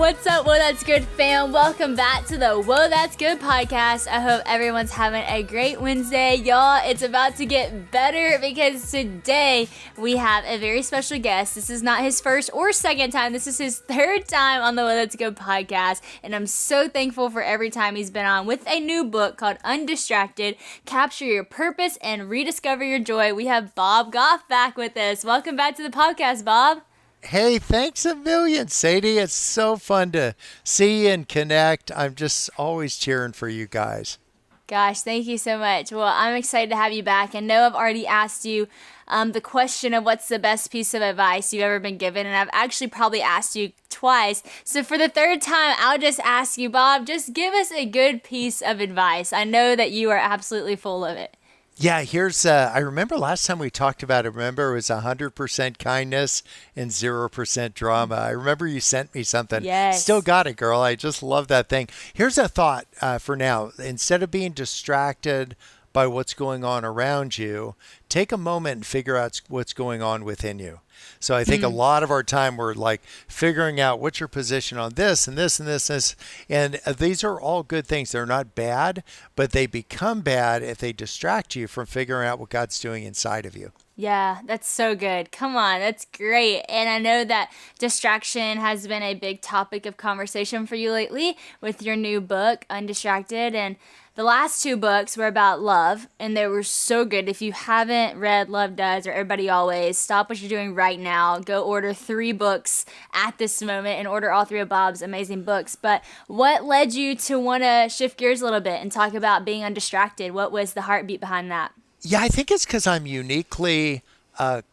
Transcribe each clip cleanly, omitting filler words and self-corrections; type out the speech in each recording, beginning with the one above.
What's up, Whoa That's Good fam? Welcome back to the Whoa That's Good podcast. I hope everyone's having a great Wednesday. Y'all, it's about to get better because today we have a very special guest. This is not his first or second time. This is his third time on the Whoa That's Good podcast. And I'm so thankful for every time he's been on with a new book called Undistracted, Capture Your Purpose and Rediscover Your Joy. We have Bob Goff back with us. Welcome back to the podcast, Bob. Hey, thanks a million, Sadie. It's so fun to see and connect. I'm just always cheering for you guys. Gosh, thank you so much. Well, I'm excited to have you back. And know I've already asked you the question of what's the best piece of advice you've ever been given. And I've actually probably asked you twice. So for the third time, I'll just ask you, Bob, just give us a good piece of advice. I know that you are absolutely full of it. Yeah, I remember last time we talked about it, it was 100% kindness and 0% drama. I remember you sent me something. Yes. Still got it, girl. I just love that thing. Here's a thought for now. Instead of being distracted by what's going on around you, take a moment and figure out what's going on within you. So I think a lot of our time we're like figuring out what's your position on this and this and this and this. And these are all good things. They're not bad, but they become bad if they distract you from figuring out what God's doing inside of you. Yeah, that's so good. Come on, that's great. And I know that distraction has been a big topic of conversation for you lately with your new book, Undistracted. And the last two books were about love, and they were so good. If you haven't read Love Does or Everybody Always, stop what you're doing right now. Go order 3 books at this moment and order all 3 of Bob's amazing books. But what led you to want to shift gears a little bit and talk about being undistracted? What was the heartbeat behind that? Yeah, I think it's because I'm uniquely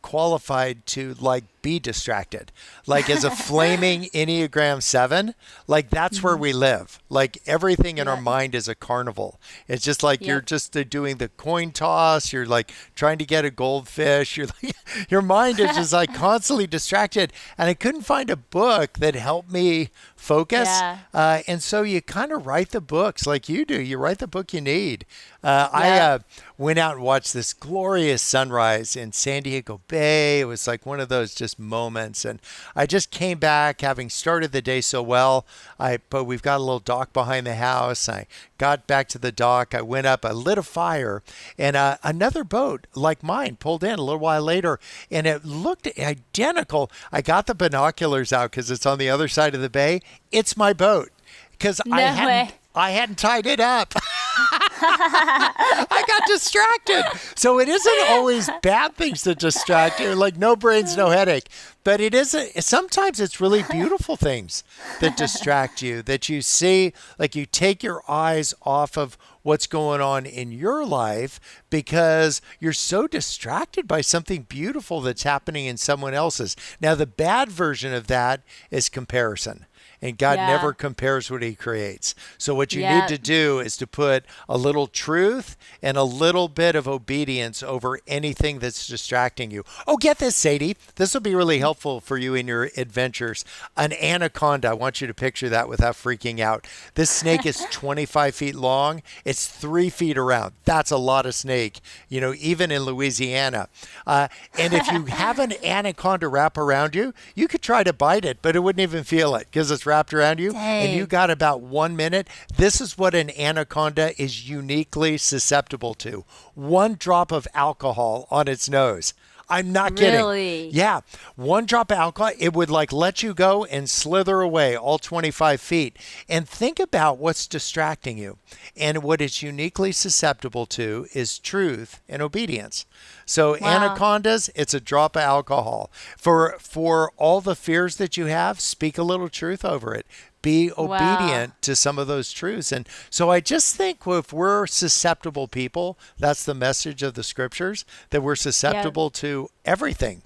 qualified to be distracted. As a flaming Enneagram 7, that's where we live. Everything in our mind is a carnival. It's just you're just doing the coin toss. You're trying to get a goldfish. You're your mind is just constantly distracted. And I couldn't find a book that helped me focus. Yeah. And so you kind of write the books like you do. You write the book you need. I went out and watched this glorious sunrise in San Diego Bay. It was one of those just moments. And I just came back having started the day so well. But we've got a little dock behind the house. I got back to the dock. I went up, I lit a fire, and another boat like mine pulled in a little while later, and it looked identical. I got the binoculars out because it's on the other side of the bay. It's my boat because I hadn't tied it up. I got distracted. So it isn't always bad things that distract you, no brains, no headache. But it isn't. Sometimes it's really beautiful things that distract you, that you see, you take your eyes off of what's going on in your life because you're so distracted by something beautiful that's happening in someone else's. Now, the bad version of that is comparison. And God never compares what he creates. So what you need to do is to put a little truth and a little bit of obedience over anything that's distracting you. Oh, get this, Sadie. This will be really helpful for you in your adventures. An anaconda. I want you to picture that without freaking out. This snake is 25 feet long. It's 3 feet around. That's a lot of snake, even in Louisiana. And if you have an anaconda wrap around you, you could try to bite it, but it wouldn't even feel it because it's wrapped around you. Dang. And you got about 1 minute. This is what an anaconda is uniquely susceptible to. 1 drop of alcohol on its nose. I'm not kidding. Really? Yeah. 1 drop of alcohol, it would let you go and slither away all 25 feet. And think about what's distracting you. And what it's uniquely susceptible to is truth and obedience. So anacondas, it's a drop of alcohol. For all the fears that you have, speak a little truth over it. Be obedient to some of those truths. And so I just think if we're susceptible people, that's the message of the scriptures, that we're susceptible to everything.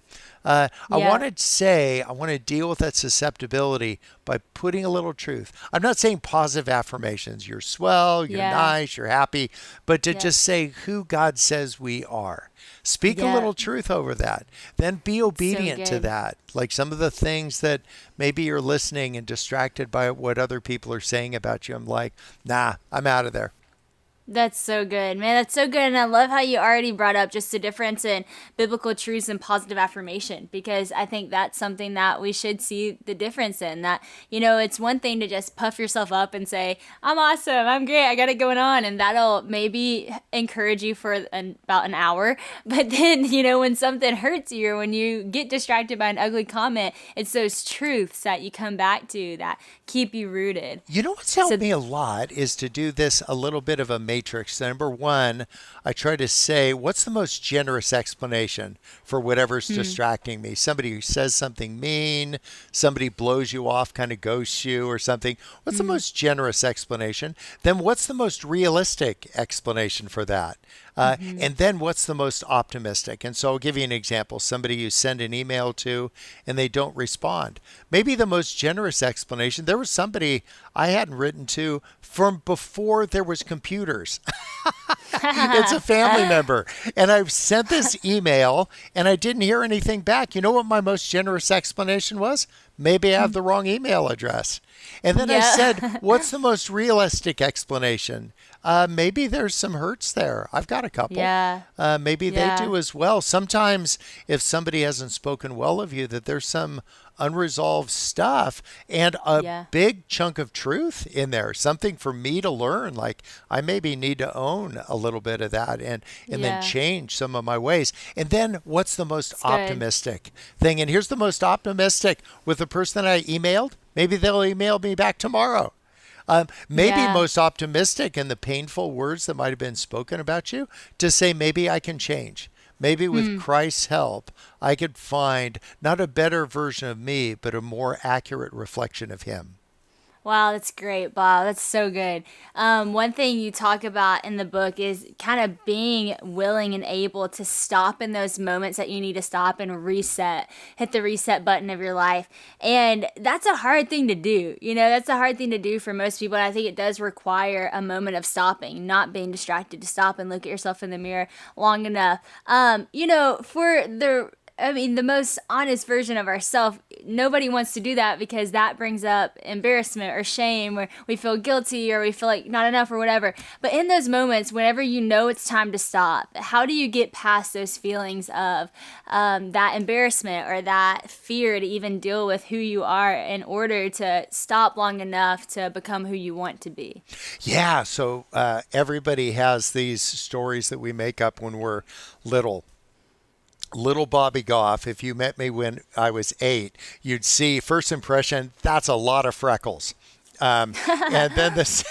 I want to deal with that susceptibility by putting a little truth. I'm not saying positive affirmations. You're swell, you're nice, you're happy, but to just say who God says we are. Speak a little truth over that. Then be obedient to that. Some of the things that maybe you're listening and distracted by what other people are saying about you. I'm nah, I'm out of there. That's so good, man. That's so good. And I love how you already brought up just the difference in biblical truths and positive affirmation, because I think that's something that we should see the difference in. That, it's one thing to just puff yourself up and say, I'm awesome, I'm great, I got it going on. And that'll maybe encourage you for about an hour. But then, when something hurts you or when you get distracted by an ugly comment, it's those truths that you come back to that keep you rooted. You know what's helped me a lot is to do this a little bit of a matrix. Number one, I try to say, what's the most generous explanation for whatever's distracting me? Somebody who says something mean, somebody blows you off, kind of ghosts you or something. What's the most generous explanation? Then what's the most realistic explanation for that? And then what's the most optimistic? And so I'll give you an example. Somebody you send an email to and they don't respond. Maybe the most generous explanation, there was somebody I hadn't written to from before there was computers. It's a family member. And I've sent this email and I didn't hear anything back. You know what my most generous explanation was? Maybe I have the wrong email address. And then I said, what's the most realistic explanation? Maybe there's some hurts there. I've got a couple. Yeah. Maybe they do as well. Sometimes if somebody hasn't spoken well of you, that there's some unresolved stuff and a big chunk of truth in there, something for me to learn. Like I maybe need to own a little bit of that and then change some of my ways. And then what's the most optimistic thing? And here's the most optimistic with the person I emailed. Maybe they'll email me back tomorrow. Maybe most optimistic in the painful words that might have been spoken about you to say, maybe I can change. Maybe with Christ's help, I could find not a better version of me, but a more accurate reflection of him. Wow, that's great, Bob. That's so good. One thing you talk about in the book is kind of being willing and able to stop in those moments that you need to stop and reset, hit the reset button of your life. And that's a hard thing to do. That's a hard thing to do for most people. And I think it does require a moment of stopping, not being distracted, to stop and look at yourself in the mirror long enough. The most honest version of ourselves, nobody wants to do that because that brings up embarrassment or shame, or we feel guilty or we feel like not enough or whatever. But in those moments, whenever it's time to stop, how do you get past those feelings of that embarrassment or that fear to even deal with who you are in order to stop long enough to become who you want to be? Yeah, so everybody has these stories that we make up when we're little. Little Bobby Goff, if you met me when I was 8, you'd see first impression, that's a lot of freckles. And then this,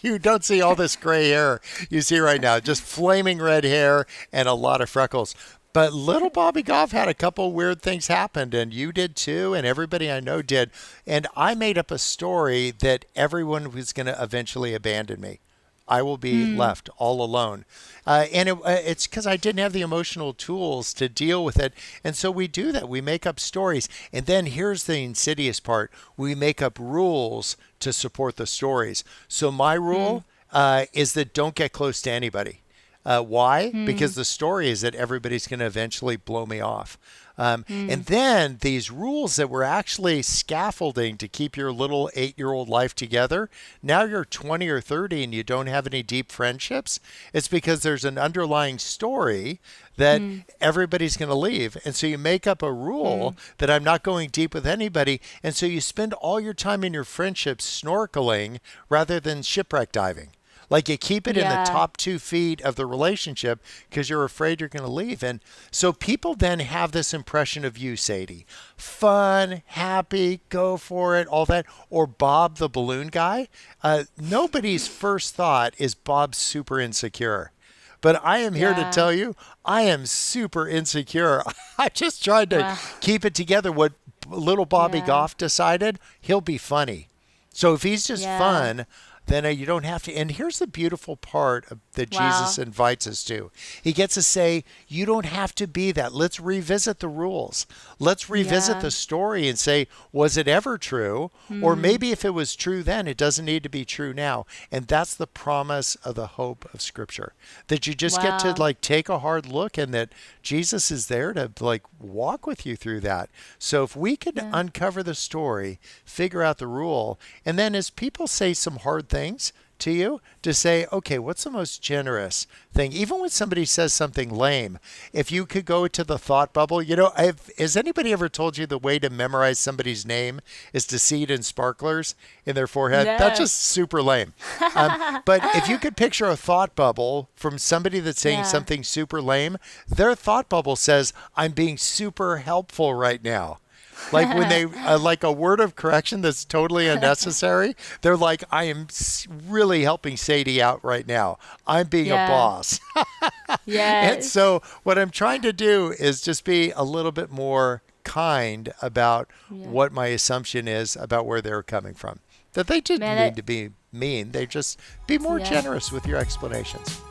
you don't see all this gray hair you see right now, just flaming red hair and a lot of freckles. But little Bobby Goff had a couple weird things happen, and you did too, and everybody I know did. And I made up a story that everyone was going to eventually abandon me. I will be left all alone. It's because I didn't have the emotional tools to deal with it. And so we do that. We make up stories. And then here's the insidious part. We make up rules to support the stories. So my rule is that don't get close to anybody. Why? Because the story is that everybody's going to eventually blow me off. And then these rules that were actually scaffolding to keep your little 8-year-old life together, now you're 20 or 30 and you don't have any deep friendships. It's because there's an underlying story that everybody's going to leave. And so you make up a rule that I'm not going deep with anybody. And so you spend all your time in your friendships snorkeling rather than shipwreck diving. Like you keep it in the top 2 feet of the relationship because you're afraid you're going to leave. And so people then have this impression of you, Sadie. Fun, happy, go for it, all that. Or Bob the balloon guy. Nobody's first thought is Bob's super insecure. But I am here to tell you, I am super insecure. I just tried to keep it together. What little Bobby Goff decided, he'll be funny. So if he's just fun, then you don't have to. And here's the beautiful part that Jesus invites us to. He gets to say, you don't have to be that. Let's revisit the rules. Let's revisit the story and say, was it ever true? Or maybe if it was true then, it doesn't need to be true now. And that's the promise of the hope of Scripture. That you just get to take a hard look and that Jesus is there to walk with you through that. So if we could uncover the story, figure out the rule, and then as people say some hard things, to you to say, okay, what's the most generous thing? Even when somebody says something lame, if you could go to the thought bubble, has anybody ever told you the way to memorize somebody's name is to see it in sparklers in their forehead? No. That's just super lame. But if you could picture a thought bubble from somebody that's saying something super lame, their thought bubble says, I'm being super helpful right now. Like when they, like a word of correction that's totally unnecessary, they're like, I am really helping Sadie out right now. I'm being a boss. Yes. And so what I'm trying to do is just be a little bit more kind about what my assumption is about where they're coming from. That they didn't need to be mean. They just be more generous with your explanations.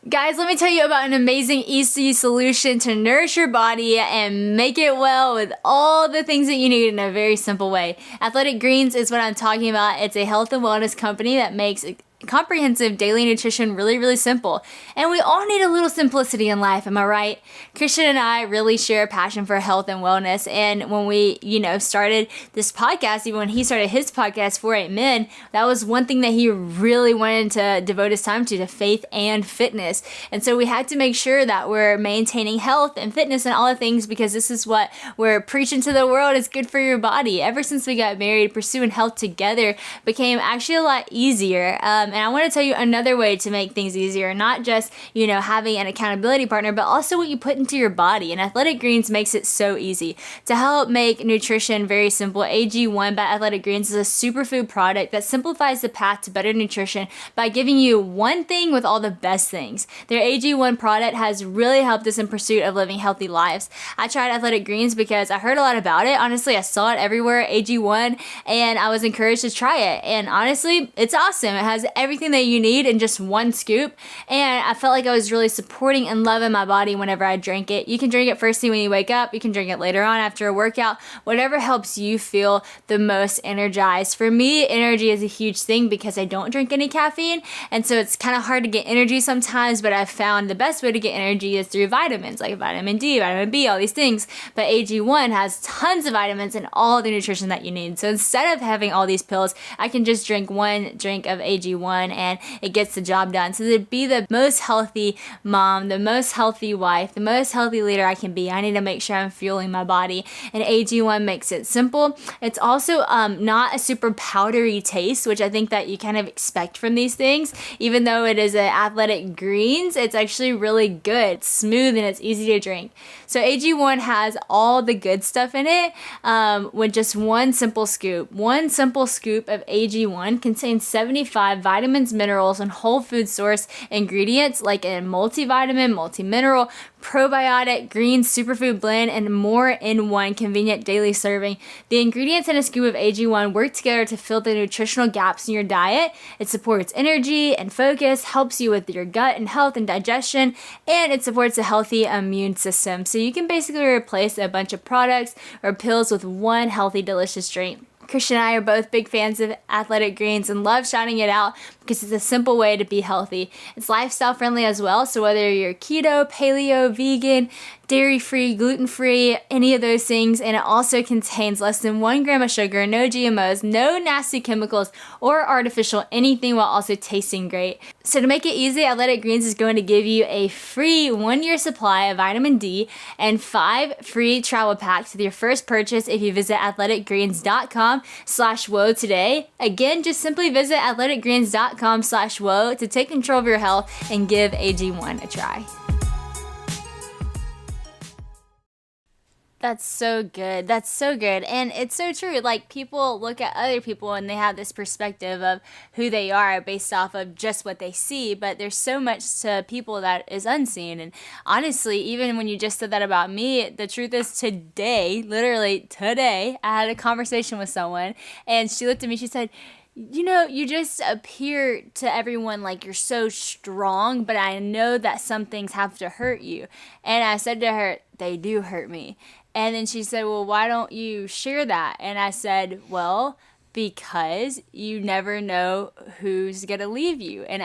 Guys, let me tell you about an amazing easy solution to nourish your body and make it well with all the things that you need in a very simple way. Athletic Greens is what I'm talking about. It's a health and wellness company that makes comprehensive daily nutrition really, really simple. And we all need a little simplicity in life, am I right? Christian and I really share a passion for health and wellness. And when we, started this podcast, even when he started his podcast, 4-8 Men, that was one thing that he really wanted to devote his time to faith and fitness. And so we had to make sure that we're maintaining health and fitness and all the things, because this is what we're preaching to the world is good for your body. Ever since we got married, pursuing health together became actually a lot easier. And I want to tell you another way to make things easier, not just, having an accountability partner, but also what you put into your body. And Athletic Greens makes it so easy. To help make nutrition very simple, AG1 by Athletic Greens is a superfood product that simplifies the path to better nutrition by giving you one thing with all the best things. Their AG1 product has really helped us in pursuit of living healthy lives. I tried Athletic Greens because I heard a lot about it. Honestly, I saw it everywhere, AG1, and I was encouraged to try it. And honestly, it's awesome. It has everything that you need in just one scoop, and I felt like I was really supporting and loving my body whenever I drank it. You can drink it first thing when you wake up, you can drink it later on after a workout, whatever helps you feel the most energized. For me, energy is a huge thing because I don't drink any caffeine, and so it's kind of hard to get energy sometimes, but I've found the best way to get energy is through vitamins, like vitamin D, vitamin B, all these things. But AG1 has tons of vitamins and all the nutrition that you need. So instead of having all these pills, I can just drink one drink of AG1 and it gets the job done. So to be the most healthy mom, the most healthy wife, the most healthy leader I can be, I need to make sure I'm fueling my body. And AG1 makes it simple. It's also not a super powdery taste, which I think that you kind of expect from these things. Even though it is an Athletic Greens, it's actually really good. It's smooth and it's easy to drink. So AG1 has all the good stuff in it with just one simple scoop. One simple scoop of AG1 contains 75 vitamins, minerals, and whole food source ingredients like a multivitamin, multi-mineral, probiotic, green superfood blend, and more in one convenient daily serving. The ingredients in a scoop of AG1 work together to fill the nutritional gaps in your diet. It supports energy and focus, helps you with your gut and health and digestion, and it supports a healthy immune system. So you can basically replace a bunch of products or pills with one healthy, delicious drink. Christian and I are both big fans of Athletic Greens and love shouting it out because it's a simple way to be healthy. It's lifestyle friendly as well, so whether you're keto, paleo, vegan, dairy-free, gluten-free, any of those things, and it also contains less than 1 gram of sugar, no GMOs, no nasty chemicals or artificial anything, while also tasting great. So to make it easy, Athletic Greens is going to give you a free 1-year supply of vitamin D and 5 free travel packs with your first purchase if you visit athleticgreens.com/woe today. Again, just simply visit athleticgreens.com/woe to take control of your health and give AG1 a try. That's so good. That's so good. And it's so true. Like, people look at other people and they have this perspective of who they are based off of just what they see. But there's so much to people that is unseen. And honestly, even when you just said that about me, the truth is today, literally today, I had a conversation with someone and she looked at me, she said, you just appear to everyone like you're so strong, but I know that some things have to hurt you. And I said to her, they do hurt me. And then she said, well, why don't you share that? And I said, well, because you never know who's going to leave you. And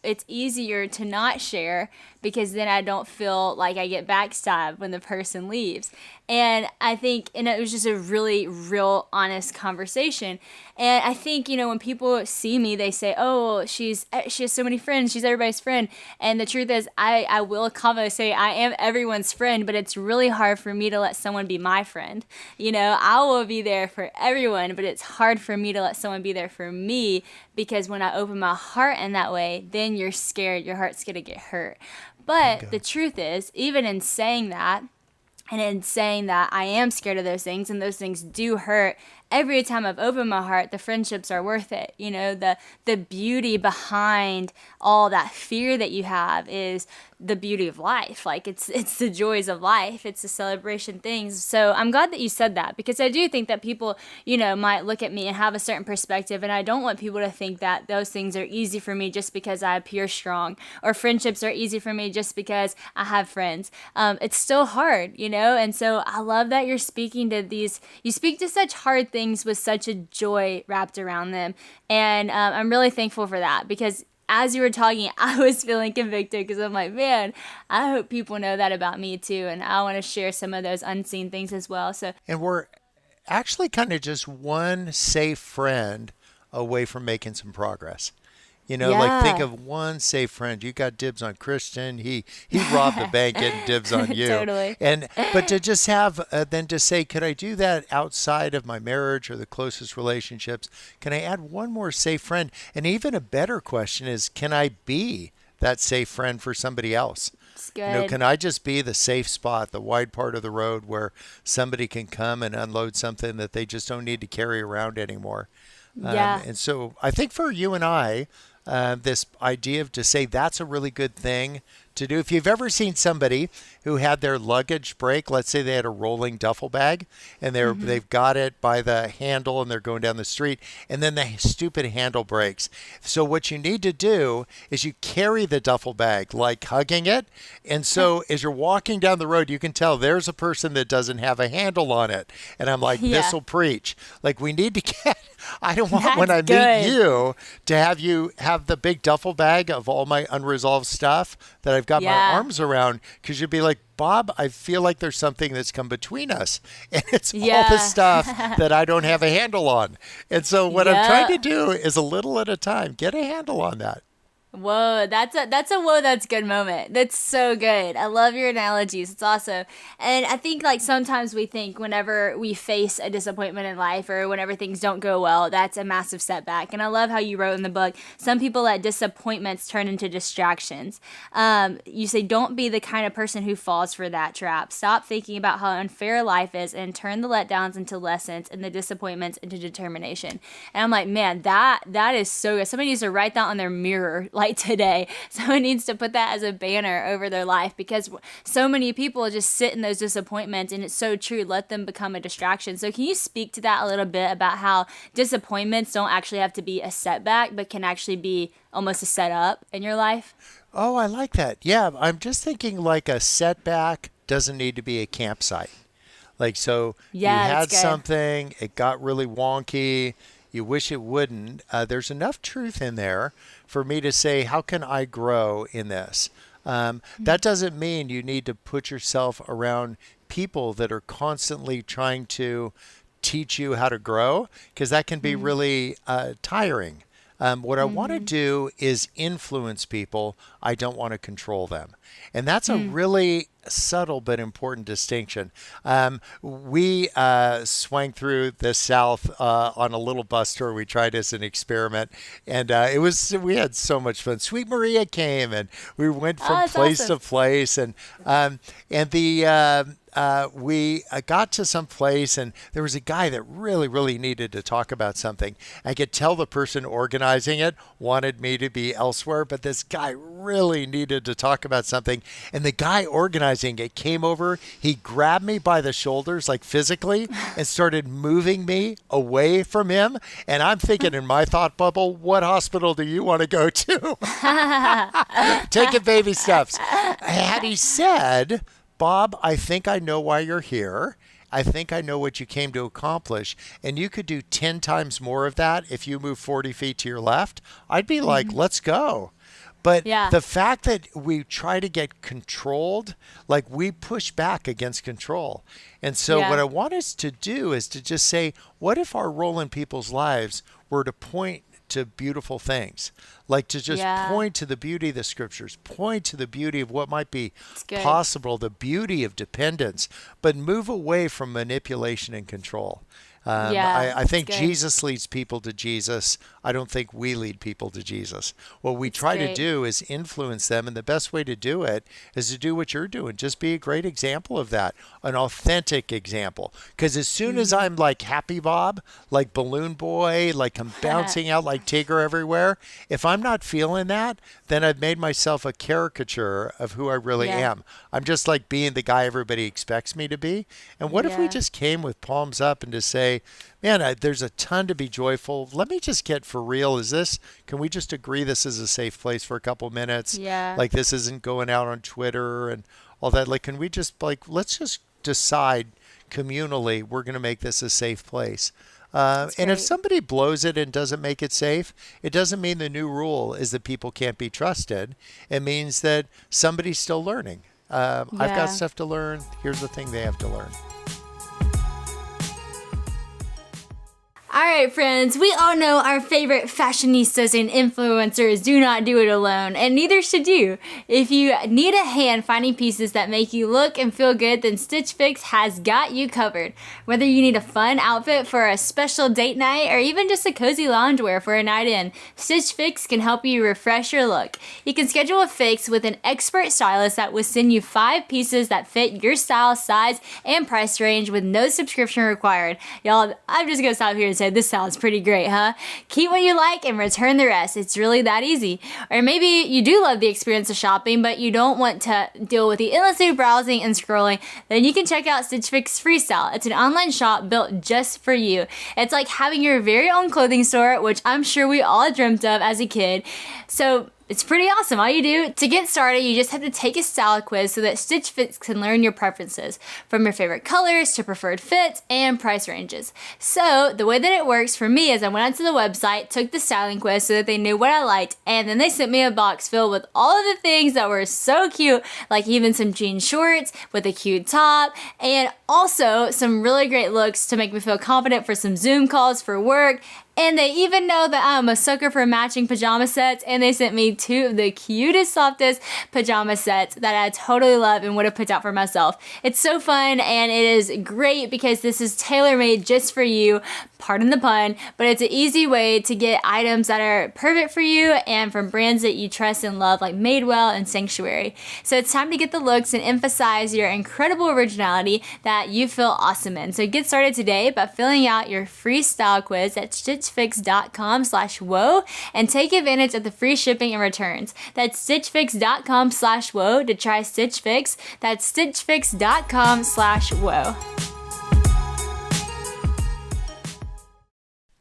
it's easier to not share because then I don't feel like I get backstabbed when the person leaves. And I think, and it was just a really real, honest conversation. And I think, when people see me, they say, oh, she has so many friends. She's everybody's friend. And the truth is, I will confidently say I am everyone's friend, but it's really hard for me to let someone be my friend. I will be there for everyone, but it's hard for me to let someone be there for me because when I open my heart in that way, then you're scared. Your heart's going to get hurt. But the truth is, even in saying that, and in saying that I am scared of those things and those things do hurt, every time I've opened my heart, the friendships are worth it. The beauty behind all that fear that you have is the beauty of life. Like it's the joys of life. It's the celebration things. So I'm glad that you said that because I do think that people, might look at me and have a certain perspective. And I don't want people to think that those things are easy for me just because I appear strong or friendships are easy for me just because I have friends. It's still hard, And so I love that you're speaking to you speak to such hard things with such a joy wrapped around them. And I'm really thankful for that because as you were talking, I was feeling convicted because I'm like, man, I hope people know that about me too. And I want to share some of those unseen things as well. And we're actually kind of just one safe friend away from making some progress. Like think of one safe friend. You got dibs on Christian. He robbed the bank getting dibs on you. Totally. But to just have then to say, could I do that outside of my marriage or the closest relationships? Can I add one more safe friend? And even a better question is, can I be that safe friend for somebody else? It's good. Can I just be the safe spot, the wide part of the road where somebody can come and unload something that they just don't need to carry around anymore? Yeah. And so I think for you and I, this idea of to say that's a really good thing to do. If you've ever seen somebody who had their luggage break, let's say they had a rolling duffel bag and they've got it by the handle and they're going down the street and then the stupid handle breaks. So what you need to do is you carry the duffel bag like hugging it. And so as you're walking down the road, you can tell there's a person that doesn't have a handle on it. And I'm like, this will preach. Like we need to get, I don't want when I meet you to have you have the big duffel bag of all my unresolved stuff that I've got my arms around, because you'd be like, Bob, I feel like there's something that's come between us, and it's all the stuff that I don't have a handle on. And so what I'm trying to do is a little at a time, get a handle on that. Whoa, that's a whoa, that's good moment. That's so good. I love your analogies. It's awesome. And I think like sometimes we think whenever we face a disappointment in life or whenever things don't go well, that's a massive setback. And I love how you wrote in the book, some people let disappointments turn into distractions. You say, don't be the kind of person who falls for that trap. Stop thinking about how unfair life is and turn the letdowns into lessons and the disappointments into determination. And I'm like, man, that is so good. Somebody needs to write that on their mirror like today. Someone needs to put that as a banner over their life because so many people just sit in those disappointments, and it's so true. Let them become a distraction. So can you speak to that a little bit about how disappointments don't actually have to be a setback, but can actually be almost a setup in your life? Oh, I like that. Yeah, I'm just thinking like a setback doesn't need to be a campsite. Like, so you had something, it got really wonky, you wish it wouldn't. There's enough truth in there for me to say, how can I grow in this? That doesn't mean you need to put yourself around people that are constantly trying to teach you how to grow, because that can be really tiring. What I want to do is influence people. I don't want to control them. And that's a really subtle but important distinction. We swang through the South on a little bus tour. We tried as an experiment, and we had so much fun. Sweet Maria came, and we went from place to place, and we got to some place, and there was a guy that really, really needed to talk about something. I could tell the person organizing it wanted me to be elsewhere, but this guy really needed to talk about something. And the guy organizing it came over, he grabbed me by the shoulders, like physically, and started moving me away from him. And I'm thinking in my thought bubble, what hospital do you want to go to? Taking baby steps. Had he said, Bob, I think I know why you're here. I think I know what you came to accomplish. And you could do 10 times more of that if you move 40 feet to your left. I'd be like, let's go. But Yeah. the fact that we try to get controlled, like we push back against control. And so Yeah. what I want us to do is to just say, what if our role in people's lives were to point to beautiful things, like to just Yeah. point to the beauty of the scriptures, point to the beauty of what might be good. possible, the beauty of dependence, but move away from manipulation and control. Yeah, I think that's good. Jesus leads people to Jesus. I don't think we lead people to Jesus. What we try to great. do is influence them, and the best way to do it is to do what you're doing. Just be a great example of that, an authentic example. Because as soon as I'm like Happy Bob, like Balloon Boy, like I'm bouncing out like Tigger everywhere, if I'm not feeling that, then I've made myself a caricature of who I really Yeah. am. I'm just like being the guy everybody expects me to be. And what if we Yeah. just came with palms up and just say, man, there's a ton to be joyful. Let me just get for real. Can we just agree this is a safe place for a couple minutes? Yeah. Like this isn't going out on Twitter and all that. Like, can we just let's just decide communally we're going to make this a safe place. And if great. somebody blows it and doesn't make it safe, it doesn't mean the new rule is that people can't be trusted. It means that somebody's still learning. I've Yeah. got stuff to learn. Here's the thing they have to learn. All right, friends, we all know our favorite fashionistas and influencers do not do it alone, and neither should you. If you need a hand finding pieces that make you look and feel good, then Stitch Fix has got you covered. Whether you need a fun outfit for a special date night or even just a cozy loungewear for a night in, Stitch Fix can help you refresh your look. You can schedule a fix with an expert stylist that will send you 5 pieces that fit your style, size, and price range with no subscription required. Y'all, I'm just gonna stop here and say this sounds pretty great, huh? Keep what you like and return the rest. It's really that easy. Or maybe you do love the experience of shopping, but you don't want to deal with the endless browsing and scrolling, then you can check out Stitch Fix Freestyle. It's an online shop built just for you. It's like having your very own clothing store, which I'm sure we all dreamt of as a kid. So it's pretty awesome. All you do to get started, you just have to take a style quiz so that Stitch Fix can learn your preferences, from your favorite colors to preferred fits and price ranges. So the way that it works for me is I went onto the website, took the styling quiz so that they knew what I liked, and then they sent me a box filled with all of the things that were so cute, like even some jean shorts with a cute top, and also some really great looks to make me feel confident for some Zoom calls for work. And they even know that I'm a sucker for matching pajama sets, and they sent me 2 of the cutest, softest pajama sets that I totally love and would have picked out for myself. It's so fun, and it is great because this is tailor-made just for you, pardon the pun, but it's an easy way to get items that are perfect for you and from brands that you trust and love like Madewell and Sanctuary. So it's time to get the looks and emphasize your incredible originality that you feel awesome in. So get started today by filling out your free style quiz at stitchfix.com/whoa and take advantage of the free shipping and returns. That's stitchfix.com/whoa to try Stitch Fix. That's stitchfix.com/whoa.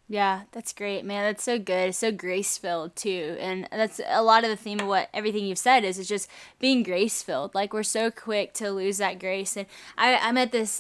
Yeah, that's great, man. That's so good. It's so grace-filled too. And that's a lot of the theme of what everything you've said is just being grace-filled. Like, we're so quick to lose that grace. And I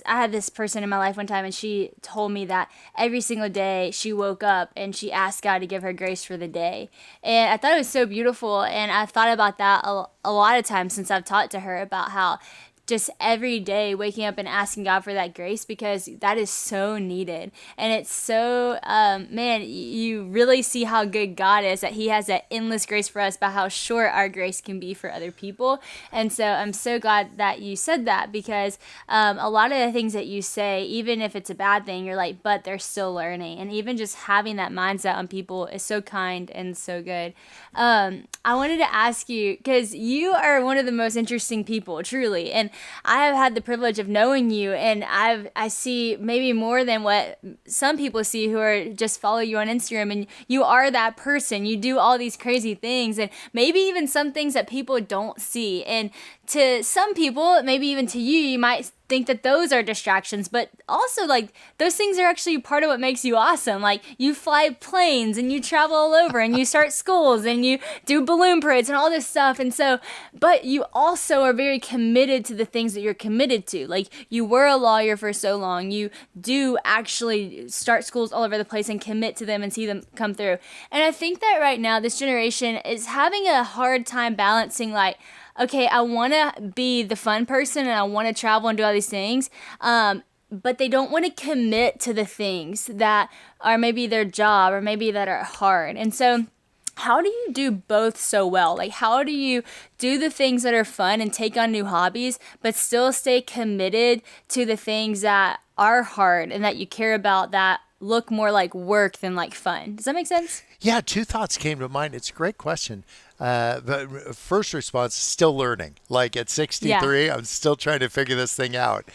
had this person in my life one time, and she told me that every single day she woke up and she asked God to give her grace for the day. And I thought it was so beautiful. And I thought about that a lot of times since I've talked to her about how just every day waking up and asking God for that grace, because that is so needed. And it's so, man, you really see how good God is, that he has that endless grace for us, but how short our grace can be for other people. And so I'm so glad that you said that, because a lot of the things that you say, even if it's a bad thing, you're like, but they're still learning. And even just having that mindset on people is so kind and so good. I wanted to ask you, because you are one of the most interesting people, truly. And I have had the privilege of knowing you, and I see maybe more than what some people see who are just follow you on Instagram, and you are that person. You do all these crazy things, and maybe even some things that people don't see. And to some people, maybe even to you, you might think that those are distractions, but also like those things are actually part of what makes you awesome. Like you fly planes and you travel all over and you start schools and you do balloon parades and all this stuff. And so, but you also are very committed to the things that you're committed to. Like you were a lawyer for so long. You do actually start schools all over the place and commit to them and see them come through. And I think that right now this generation is having a hard time balancing like, okay, I want to be the fun person and I want to travel and do all these things. But they don't want to commit to the things that are maybe their job or maybe that are hard. And so how do you do both so well? Like, how do you do the things that are fun and take on new hobbies, but still stay committed to the things that are hard and that you care about that look more like work than like fun? Does that make sense? Yeah, two thoughts came to mind. It's a great question. But first response, still learning. Like at 63, I'm still trying to figure this thing out.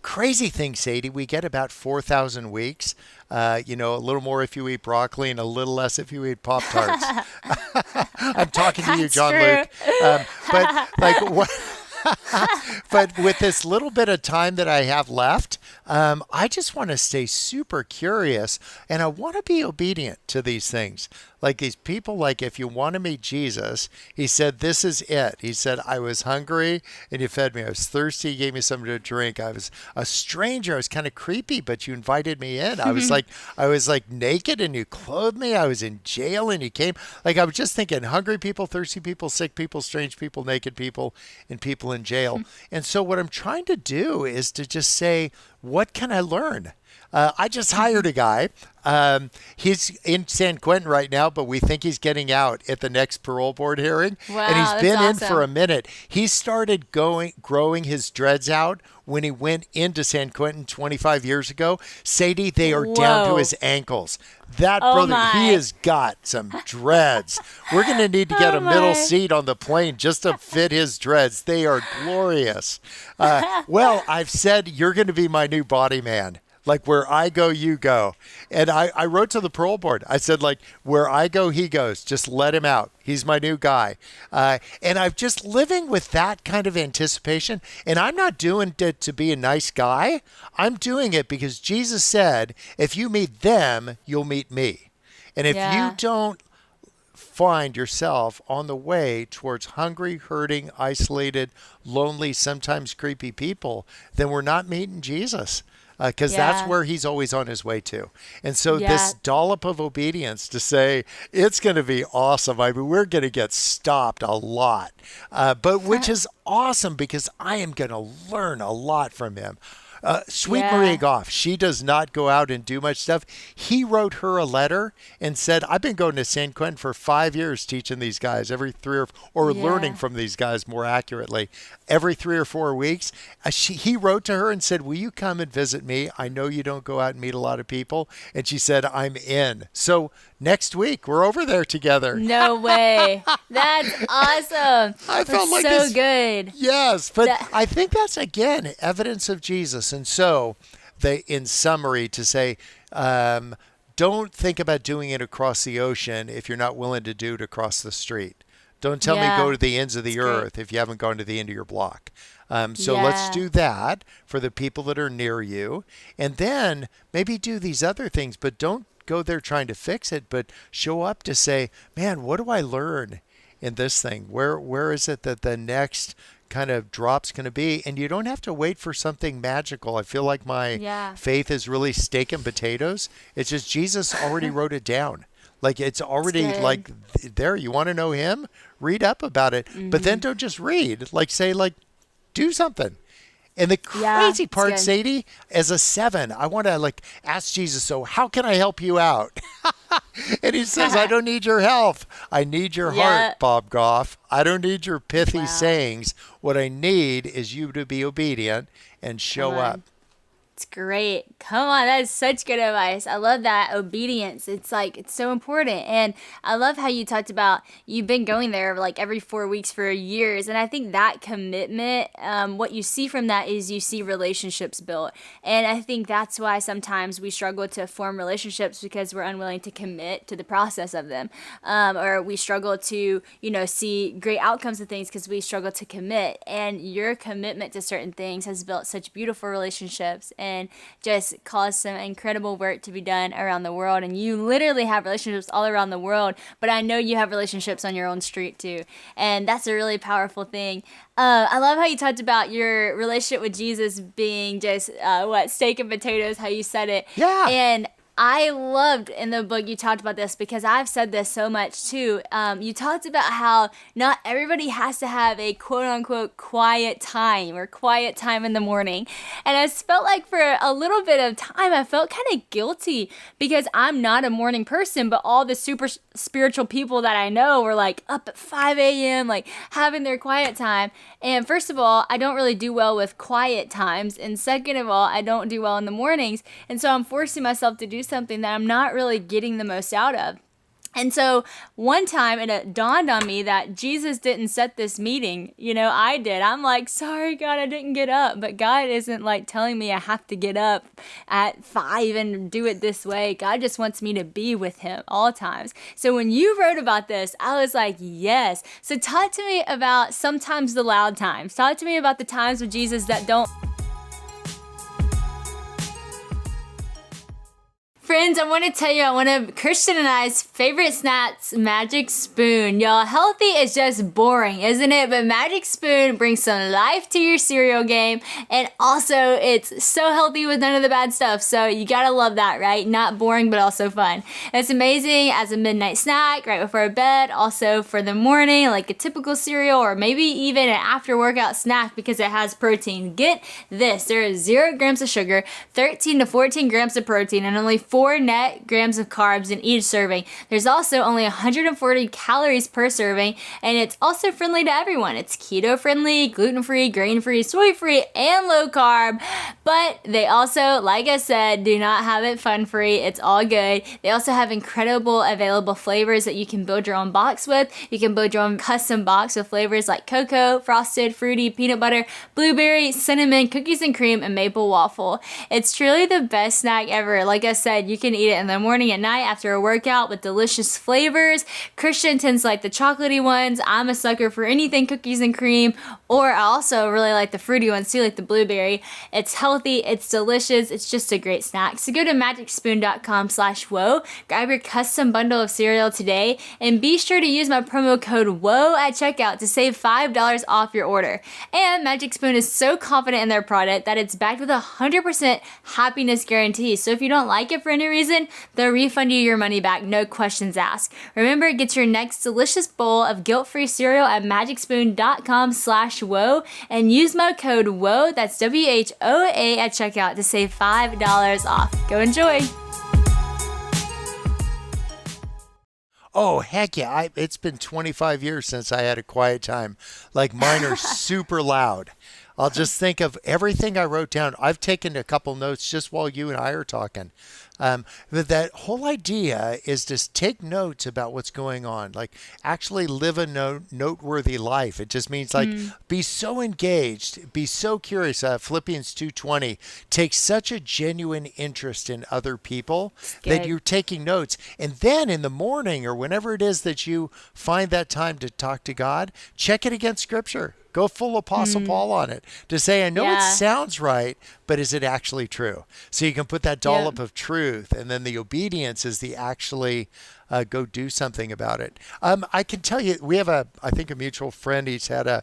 Crazy thing, Sadie, we get about 4,000 weeks. A little more if you eat broccoli and a little less if you eat Pop-Tarts. I'm talking to you, John true. Luke. But like what? But with this little bit of time that I have left, I just want to stay super curious and I want to be obedient to these things. Like these people, like if you want to meet Jesus, he said, this is it. He said, I was hungry and you fed me. I was thirsty. You gave me something to drink. I was a stranger. I was kind of creepy, but you invited me in. I was like naked and you clothed me. I was in jail and you came. Like I was just thinking hungry people, thirsty people, sick people, strange people, naked people, and people in jail. And so what I'm trying to do is to just say, what can I learn? I just hired a guy. He's in San Quentin right now, but we think he's getting out at the next parole board hearing. Wow, and he's that's been in awesome. for a minute. He started growing his dreads out when he went into San Quentin 25 years ago. Sadie, they are down to Whoa. his ankles. That Oh brother, my. he has got some dreads. We're going to need to get Oh a middle my. seat on the plane just to fit his dreads. They are glorious. Well, I've said you're going to be my new body man. Like where I go, you go. And I wrote to the parole board. I said, like, where I go, he goes. Just let him out. He's my new guy. And I'm just living with that kind of anticipation. And I'm not doing it to be a nice guy. I'm doing it because Jesus said, if you meet them, you'll meet me. And if Yeah. you don't find yourself on the way towards hungry, hurting, isolated, lonely, sometimes creepy people, then we're not meeting Jesus. Because that's Yeah. where he's always on his way to. And so Yeah. this dollop of obedience to say, it's going to be awesome. I mean, we're going to get stopped a lot, but which is awesome because I am going to learn a lot from him. Sweet Yeah. Maria Goff, she does not go out and do much stuff. He wrote her a letter and said, I've been going to San Quentin for 5 years teaching these guys every or Yeah. learning from these guys more accurately every 3 or 4 weeks. He wrote to her and said, will you come and visit me? I know you don't go out and meet a lot of people. And she said, I'm in. So next week, we're over there together. No way. That's awesome. I felt That's like so this- good. Yes, but That- I think that's, again, evidence of Jesus. And so, in summary, to say, don't think about doing it across the ocean if you're not willing to do it across the street. Don't tell me Yeah. go to the ends of the That's great. earth if you haven't gone to the end of your block. So let's Yeah. do that for the people that are near you. And then maybe do these other things, but don't go there trying to fix it, but show up to say, man, what do I learn in this thing? Where is it that the next kind of drop's going to be? And you don't have to wait for something magical. I feel like my Yeah. faith is really steak and potatoes. It's just Jesus already wrote it down. Like it's already good. like there. You want to know him? Read up about it. But then don't just read. Like say like do something. And the Yeah, crazy it's part, good. Sadie, as a 7, I want to like ask Jesus, so how can I help you out? And he says, I don't need your help. I need your Yeah. heart, Bob Goff. I don't need your pithy Wow. sayings. What I need is you to be obedient and show Come on. up. It's great. Come on, that is such good advice. I love that obedience. It's like it's so important. And I love how you talked about you've been going there like every 4 weeks for years. And I think that commitment, what you see from that is you see relationships built. And I think that's why sometimes we struggle to form relationships because we're unwilling to commit to the process of them. Or we struggle to, see great outcomes of things because we struggle to commit. And your commitment to certain things has built such beautiful relationships and just caused some incredible work to be done around the world. And you literally have relationships all around the world, but I know you have relationships on your own street too. And that's a really powerful thing. I love how you talked about your relationship with Jesus being just, steak and potatoes, how you said it. Yeah. And I loved in the book you talked about this because I've said this so much too. You talked about how not everybody has to have a quote unquote quiet time or quiet time in the morning. And I just felt like for a little bit of time, I felt kind of guilty because I'm not a morning person, but all the super spiritual people that I know were like up at 5 a.m., like having their quiet time. And first of all, I don't really do well with quiet times. And second of all, I don't do well in the mornings. And so I'm forcing myself to do something that I'm not really getting the most out of. And so one time it dawned on me that Jesus didn't set this meeting. I did. I'm like, sorry, God, I didn't get up. But God isn't like telling me I have to get up at 5 and do it this way. God just wants me to be with him all times. So when you wrote about this, I was like, yes. So talk to me about sometimes the loud times. Talk to me about the times with Jesus that don't. Friends, I want to tell you, one of Christian and I's favorite snacks, Magic Spoon. Y'all, healthy is just boring, isn't it? But Magic Spoon brings some life to your cereal game. And also, it's so healthy with none of the bad stuff. So you gotta love that, right? Not boring, but also fun. It's amazing as a midnight snack, right before bed. Also for the morning, like a typical cereal, or maybe even an after workout snack because it has protein. Get this, there is 0 grams of sugar, 13 to 14 grams of protein, and only 4 net grams of carbs in each serving. There's also only 140 calories per serving, and it's also friendly to everyone. It's keto friendly, gluten-free, grain-free, soy-free, and low carb. But they also, like I said, do not have it fun-free. It's all good. They also have incredible available flavors that you can build your own box with. You can build your own custom box with flavors like cocoa, frosted, fruity, peanut butter, blueberry, cinnamon, cookies and cream, and maple waffle. It's truly the best snack ever. Like I said, you can eat it in the morning, at night, after a workout with delicious flavors. Christian tends to like the chocolatey ones. I'm a sucker for anything cookies and cream, or I also really like the fruity ones too, like the blueberry. It's healthy, it's delicious, it's just a great snack. So go to magicspoon.com/whoa, grab your custom bundle of cereal today, and be sure to use my promo code WHOA at checkout to save $5 off your order. And Magic Spoon is so confident in their product that it's backed with a 100% happiness guarantee. So if you don't like it for any reason, they'll refund you your money back, no questions asked. Remember, get your next delicious bowl of guilt-free cereal at magicspoon.com/whoa and use my code WHOA, that's WHOA, at checkout to save $5 off. Go enjoy. Oh, heck yeah. It's been 25 years since I had a quiet time. Like mine are super loud. I'll just think of everything I wrote down. I've taken a couple notes just while you and I are talking. But that whole idea is to take notes about what's going on, like actually live a noteworthy life. It just means like be so engaged, be so curious. Philippians 2:20 takes such a genuine interest in other people that you're taking notes. And then in the morning or whenever it is that you find that time to talk to God, check it against Scripture. Go full Apostle Paul on it to say, I know it sounds right, but is it actually true? So you can put that dollop of truth, and then the obedience is the actually go do something about it. I can tell you, we have I think a mutual friend. He's had a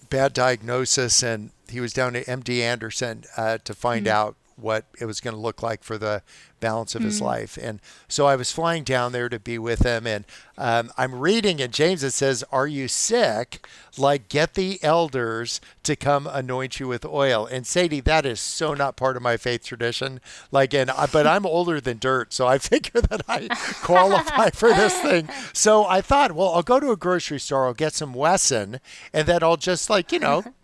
bad diagnosis, and he was down at MD Anderson to find out what it was going to look like for the balance of his life. And so I was flying down there to be with him, and I'm reading in James, it says, are you sick? Like, get the elders to come anoint you with oil. And Sadie, that is so not part of my faith tradition. But I'm older than dirt, so I figure that I qualify for this thing. So I thought, well, I'll go to a grocery store, I'll get some Wesson, and then I'll just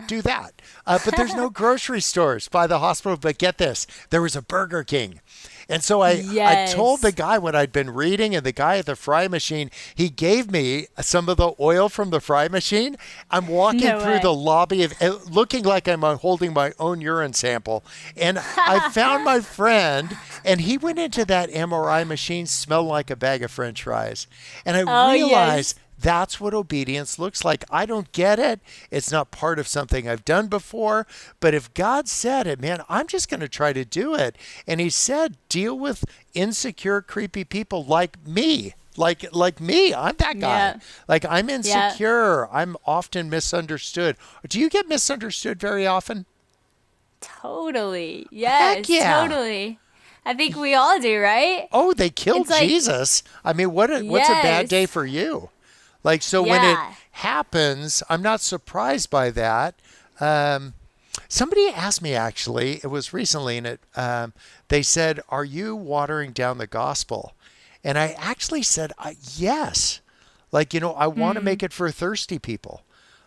do do that. But there's no grocery stores by the hospital. But get this, there was a Burger King. And so I told the guy what I'd been reading, and the guy at the fry machine, he gave me some of the oil from the fry machine. I'm walking through the lobby, looking like I'm holding my own urine sample. And I found my friend, and he went into that MRI machine, smelled like a bag of French fries. And I realized that's what obedience looks like. I don't get it. It's not part of something I've done before. But if God said it, man, I'm just going to try to do it. And he said, deal with insecure, creepy people like me. Like me. I'm that guy. Yeah. Like, I'm insecure. Yeah. I'm often misunderstood. Do you get misunderstood very often? Totally. Yes. Heck yeah. Totally. I think we all do, right? Oh, they killed Jesus. I mean, what's a bad day for you? Like, so when it happens, I'm not surprised by that. Somebody asked me, actually, it was recently, and they said, are you watering down the gospel? And I actually said, yes. Like, I want to make it for thirsty people.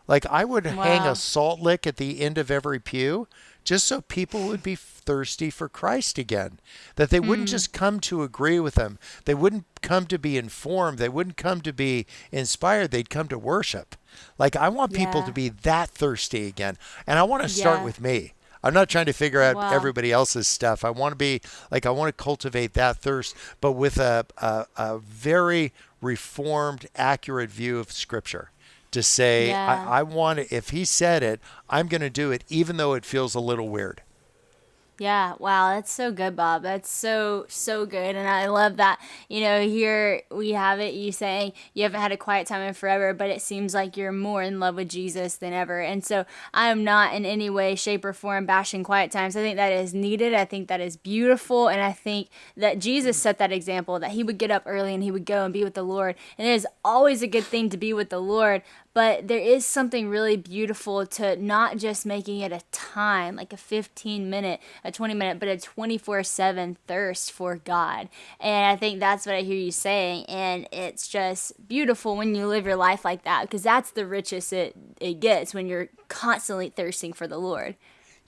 Like, I would hang a salt lick at the end of every pew just so people would be thirsty for Christ again. That they wouldn't just come to agree with him. They wouldn't come to be informed. They wouldn't come to be inspired. They'd come to worship. Like, I want people to be that thirsty again. And I want to start with me. I'm not trying to figure out everybody else's stuff. I want to be like, I want to cultivate that thirst, but with a very reformed, accurate view of Scripture. To say, I want it, if he said it, I'm going to do it, even though it feels a little weird. Yeah, wow, that's so good, Bob. That's so good. And I love that, here we have it, you saying you haven't had a quiet time in forever, but it seems like you're more in love with Jesus than ever. And so I am not in any way, shape, or form bashing quiet times. I think that is needed. I think that is beautiful. And I think that Jesus set that example, that he would get up early and he would go and be with the Lord. And it is always a good thing to be with the Lord. But there is something really beautiful to not just making it a time, like a 15-minute, a 20-minute, but a 24/7 thirst for God. And I think that's what I hear you saying. And it's just beautiful when you live your life like that, because that's the richest it gets, when you're constantly thirsting for the Lord.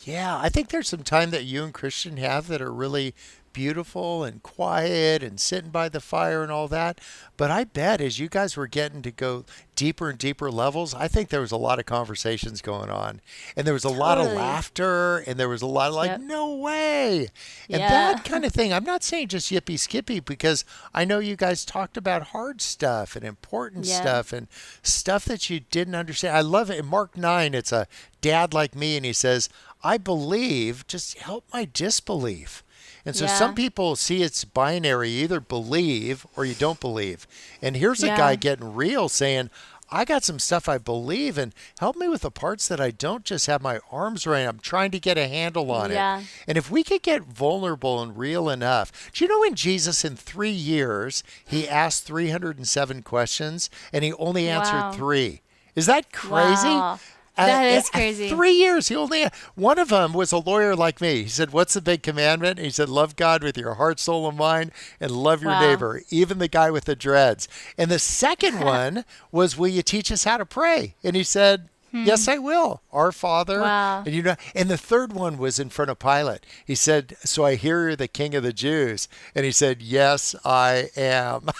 Yeah, I think there's some time that you and Christian have that are really beautiful and quiet and sitting by the fire and all that. But I bet as you guys were getting to go deeper and deeper levels, I think there was a lot of conversations going on. And there was a lot of laughter, and there was a lot of like, no way. And that kind of thing. I'm not saying just yippee skippy, because I know you guys talked about hard stuff and important stuff and stuff that you didn't understand. I love it. In Mark 9, it's a dad like me, and he says, I believe, just help my disbelief. And so some people see it's binary, you either believe or you don't believe. And here's a guy getting real saying, I got some stuff I believe, and help me with the parts that I don't just have my arms around. I'm trying to get a handle on it. And if we could get vulnerable and real enough. Do you know when Jesus in 3 years, he asked 307 questions and he only answered 3? Is that crazy? Wow. That is crazy. 3 years. One of them was a lawyer like me. He said, what's the big commandment? He said, love God with your heart, soul, and mind, and love your neighbor, even the guy with the dreads. And the second one was, will you teach us how to pray? And he said, yes, I will. Our Father. Wow. And the third one was in front of Pilate. He said, so I hear you're the King of the Jews. And he said, yes, I am.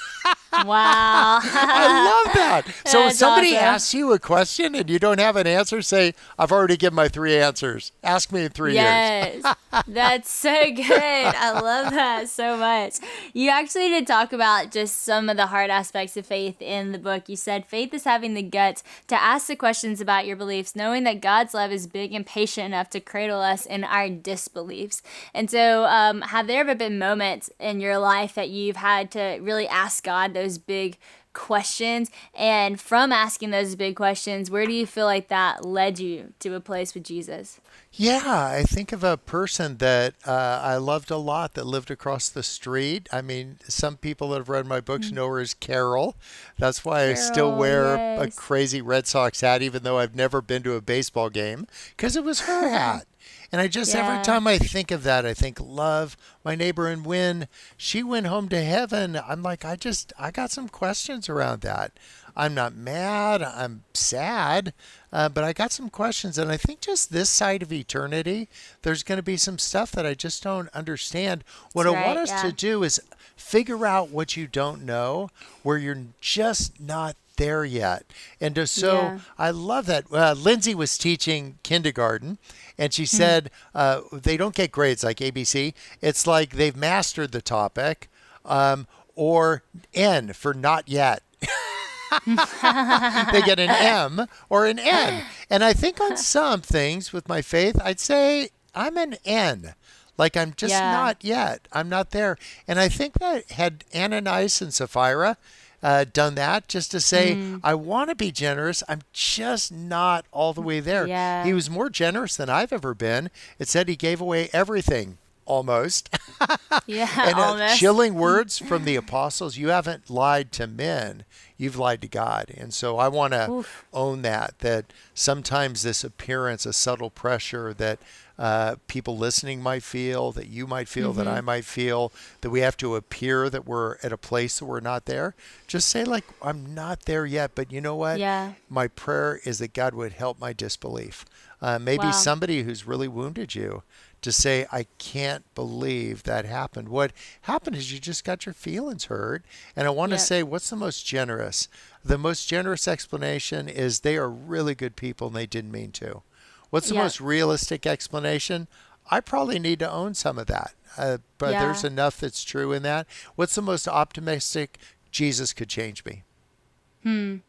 Wow. I love that. So if somebody awesome. asks you a question and you don't have an answer, say, I've already given my 3 answers. Ask me in 3 years. Yes. That's so good. I love that so much. You actually did talk about just some of the hard aspects of faith in the book. You said faith is having the guts to ask the questions about your beliefs, knowing that God's love is big and patient enough to cradle us in our disbeliefs. And so have there ever been moments in your life that you've had to really ask God those big questions? And from asking those big questions, where do you feel like that led you to a place with Jesus? Yeah, I think of a person that I loved a lot that lived across the street. I mean, some people that have read my books know her as Carol. That's why I still wear a crazy Red Sox hat, even though I've never been to a baseball game, because it was her hat. And I just, every Yeah. time I think of that, I think, love my neighbor. And when she went home to heaven, I'm like, I got some questions around that. I'm not mad. I'm sad. But I got some questions. And I think just this side of eternity, there's going to be some stuff that I just don't understand. What That's I want right. us Yeah. to do is figure out what you don't know, where you're just not there yet. And so Yeah. I love that. Lindsay was teaching kindergarten, and she said they don't get grades like ABC. It's like they've mastered the topic, or N for not yet. They get an M or an N. And I think on some things with my faith, I'd say I'm an N. Like I'm just Yeah. not yet. I'm not there. And I think that had Ananias and Sapphira done that just to say, I want to be generous. I'm just not all the way there. Yeah. He was more generous than I've ever been. It said he gave away everything almost. Yeah. And Almost. chilling words from the apostles, you haven't lied to men, you've lied to God. And so I want to own that sometimes this appearance, a subtle pressure that people listening might feel, that you might feel, that I might feel, that we have to appear that we're at a place that we're not there. Just say like, I'm not there yet, but you know what? Yeah. My prayer is that God would help my disbelief. Maybe Wow. somebody who's really wounded you, to say, I can't believe that happened. What happened is you just got your feelings hurt. And I want to Yep. say, what's the most generous? The most generous explanation is they are really good people and they didn't mean to. What's the Yep. most realistic explanation? I probably need to own some of that. But Yeah. there's enough that's true in that. What's the most optimistic? Jesus could change me.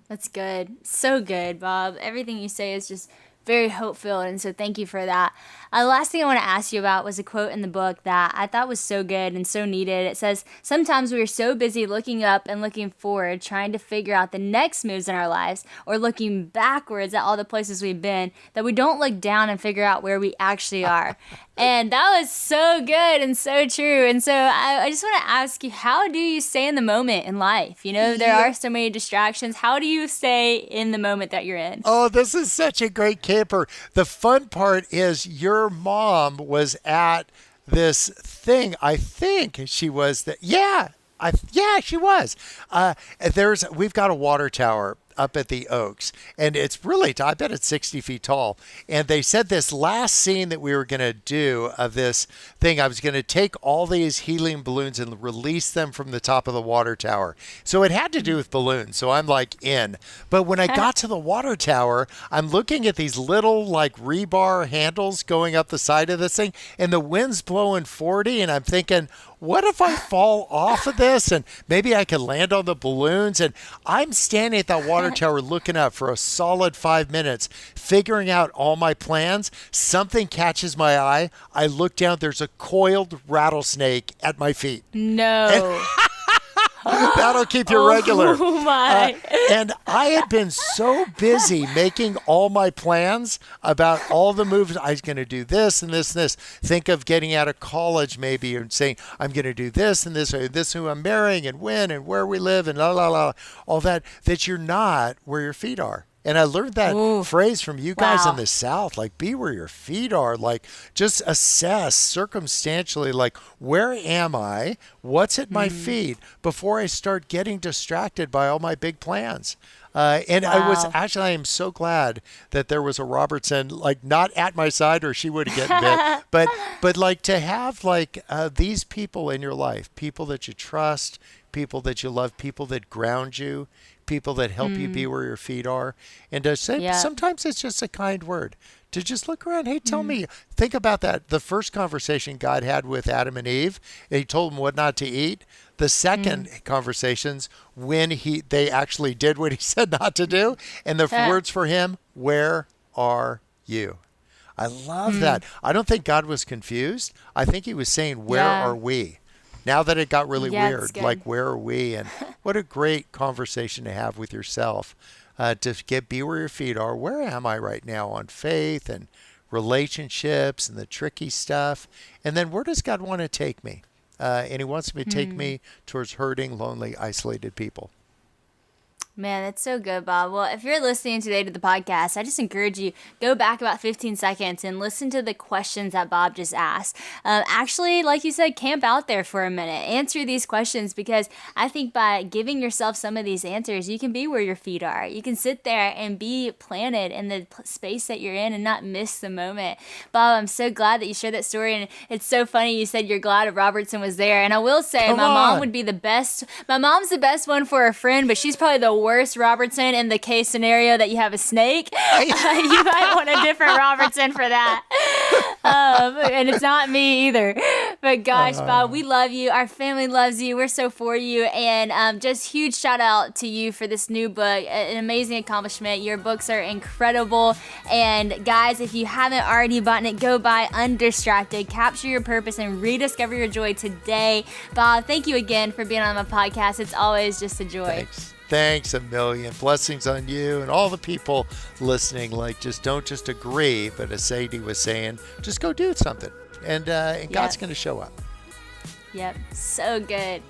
That's good. So good, Bob. Everything you say is just very hope-filled, and so thank you for that. The last thing I want to ask you about was a quote in the book that I thought was so good and so needed. It says, sometimes we are so busy looking up and looking forward, trying to figure out the next moves in our lives, or looking backwards at all the places we've been, that we don't look down and figure out where we actually are. And that was so good and so true. And so I just want to ask you, how do you stay in the moment in life? You know, there are so many distractions. How do you stay in the moment that you're in? Oh, this is such a great camper. The fun part is your mom was at this thing. I think she was that. Yeah, she was. We've got a water tower up at the Oaks, and it's really, I bet it's 60 feet tall. And they said this last scene that we were going to do of this thing, I was going to take all these helium balloons and release them from the top of the water tower. So it had to do with balloons. So I'm like in. But when I got to the water tower, I'm looking at these little like rebar handles going up the side of this thing, and the wind's blowing 40, and I'm thinking, what if I fall off of this and maybe I can land on the balloons? And I'm standing at that water tower looking up for a solid 5 minutes, figuring out all my plans. Something catches my eye. I look down, there's a coiled rattlesnake at my feet. No. That'll keep you regular. Oh my. And I had been so busy making all my plans about all the moves. I was going to do this and this and this. Think of getting out of college maybe and saying, I'm going to do this and this, or this who I'm marrying and when and where we live and la, la, la, all that you're not where your feet are. And I learned that phrase from you guys Wow. in the South, like be where your feet are, like just assess circumstantially, like where am I? What's at my feet before I start getting distracted by all my big plans. And I am so glad that there was a Robertson, like not at my side or she would have gotten bit, but like to have like these people in your life, people that you trust, people that you love, people that ground you, people that help you be where your feet are. And to say, sometimes it's just a kind word to just look around. Hey, tell me, think about that. The first conversation God had with Adam and Eve, he told them what not to eat. The second conversations when they actually did what he said not to do. And the words for him, where are you? I love that. I don't think God was confused. I think he was saying, where are we? Now that it got really weird, like where are we? And what a great conversation to have with yourself, to be where your feet are. Where am I right now on faith and relationships and the tricky stuff? And then where does God want to take me? And he wants me to take me towards hurting, lonely, isolated people. Man, that's so good, Bob. Well, if you're listening today to the podcast, I just encourage you, go back about 15 seconds and listen to the questions that Bob just asked. Actually, like you said, camp out there for a minute. Answer these questions, because I think by giving yourself some of these answers, you can be where your feet are. You can sit there and be planted in the space that you're in and not miss the moment. Bob, I'm so glad that you shared that story. And it's so funny you said you're glad Robertson was there. And I will say, Come my mom on. would be the best. My mom's the best one for a friend, but she's probably the worst Robertson in the case scenario that you have a snake. You might want a different Robertson for that. And it's not me either. But gosh, Bob, we love you. Our family loves you. We're so for you. And just huge shout out to you for this new book. An amazing accomplishment. Your books are incredible. And guys, if you haven't already bought it, go buy Undistracted. Capture your purpose and rediscover your joy today. Bob, thank you again for being on my podcast. It's always just a joy. Thanks a million. Blessings on you and all the people listening. Like, don't just agree, but as Sadie was saying, just go do something. And God's going to show up. Yep. So good.